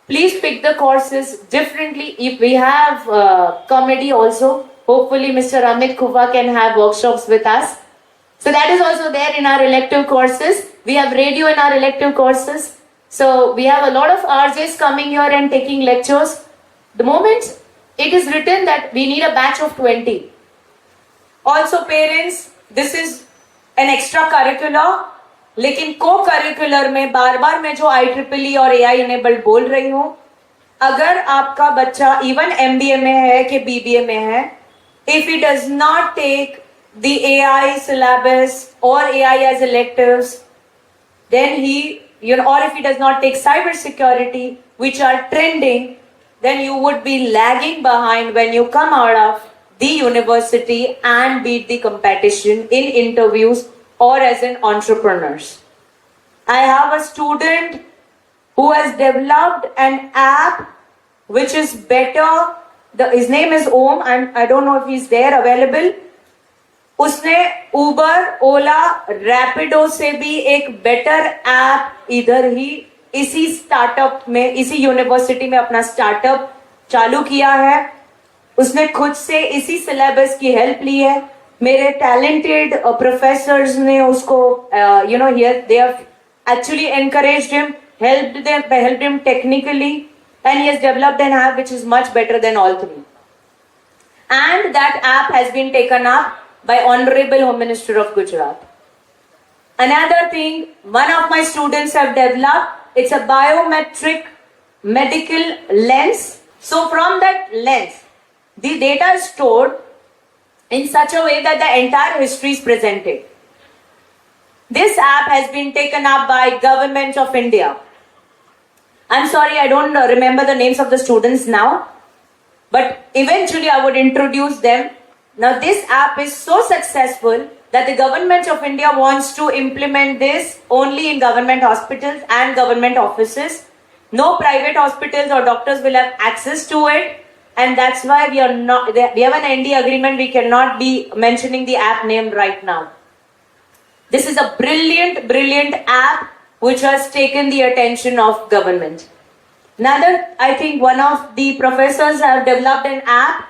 Please pick the courses differently. If we have comedy also, hopefully Mr. Amit Kuva can have workshops with us. So that is also there in our elective courses. We have radio in our elective courses. So we have a lot of RJs coming here and taking lectures. The moment it is written that we need a batch of 20. Also parents, this is an extra curricular, लेकिन को curricular में बार बार मैं जो IEEE और AI enabled बोल रही हूँ, अगर आपका बच्चा इवन MBA में है कि BBA में है, if he does not take the AI syllabus or AI as electives, then he, or if he does not take cyber security, which are trending, then you would be lagging behind when you come out of the university and beat the competition in interviews or as an entrepreneurs. I have a student who has developed an app which is better. His name is Om, and I don't know if he's there available. उसने उबर, ओला, रैपिडो से भी एक better app इधर ही इसी startup में, इसी university में अपना स्टार्टअप चालू किया है. उसने खुद से इसी सिलेबस की हेल्प ली है. मेरे टैलेंटेड प्रोफेसर्स ने उसको they have actually encouraged him, helped him technically, and he has developed an app which is much better than all three. And that app has been taken up by Honorable Home Minister of Gujarat. Another thing, one of my students have developed, it's a biometric medical lens. So from that lens, the data is stored in such a way that the entire history is presented. This app has been taken up by Government of India. I'm sorry, I don't remember the names of the students now, but eventually I would introduce them. Now this app is so successful that the Government of India wants to implement this only in government hospitals and government offices. No private hospitals or doctors will have access to it. And that's why we have an ND agreement. We cannot be mentioning the app name right now. This is a brilliant, brilliant app which has taken the attention of government. Another, I think one of the professors have developed an app,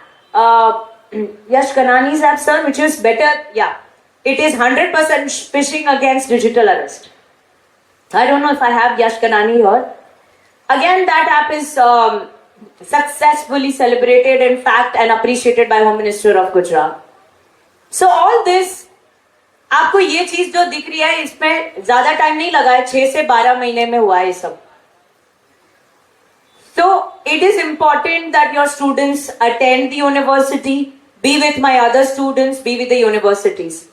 Yash Kanani's app, sir, which is better. Yeah, it is 100% phishing against digital arrest. I don't know if I have Yash Kanani here. Again, that app is successfully celebrated, in fact, and appreciated by Home Minister of Gujarat. So all this, आपको ये चीज जो दिख रही है इसमें ज्यादा time नहीं लगा है, 6 से 12 महीने में हुआ है सब. So it is important that your students attend the university, be with my other students, be with the universities.